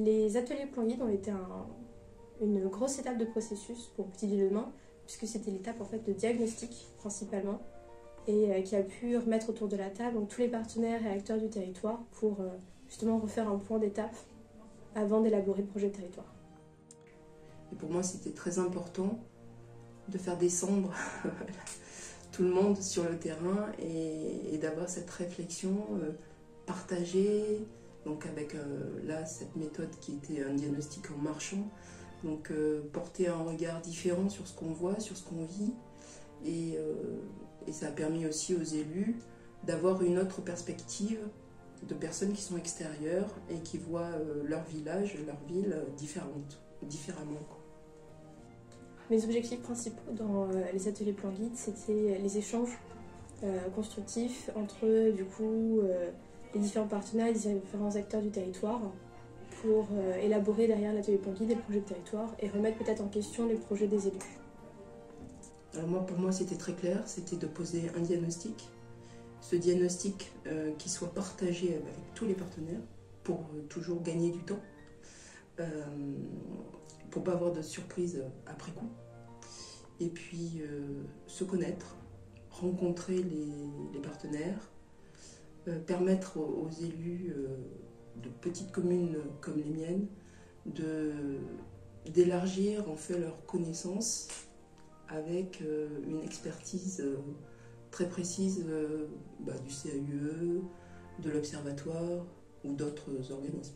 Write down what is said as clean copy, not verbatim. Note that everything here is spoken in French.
Les ateliers plan guide ont été une grosse étape de processus pour Petite Ville demain, puisque c'était l'étape en fait de diagnostic principalement, et qui a pu remettre autour de la table donc, tous les partenaires et acteurs du territoire pour justement refaire un point d'étape avant d'élaborer le projet de territoire. Et pour moi, c'était très important de faire descendre tout le monde sur le terrain et d'avoir cette réflexion partagée, donc avec là cette méthode qui était un diagnostic en marchant, donc porter un regard différent sur ce qu'on voit, sur ce qu'on vit, et ça a permis aussi aux élus d'avoir une autre perspective de personnes qui sont extérieures et qui voient leur village, leur ville différemment. Mes objectifs principaux dans les ateliers plan guide, c'était les échanges constructifs entre du coup, les différents partenaires, les différents acteurs du territoire pour élaborer derrière l'atelier plan guide et le projet de territoire et remettre peut-être en question les projets des élus. Alors pour moi, c'était très clair, c'était de poser un diagnostic. Ce diagnostic qui soit partagé avec tous les partenaires pour toujours gagner du temps, pour ne pas avoir de surprise après coup. Et puis se connaître, rencontrer les partenaires, permettre aux élus de petites communes comme les miennes d'élargir en fait leurs connaissances avec une expertise très précise du CAUE, de l'Observatoire ou d'autres organismes.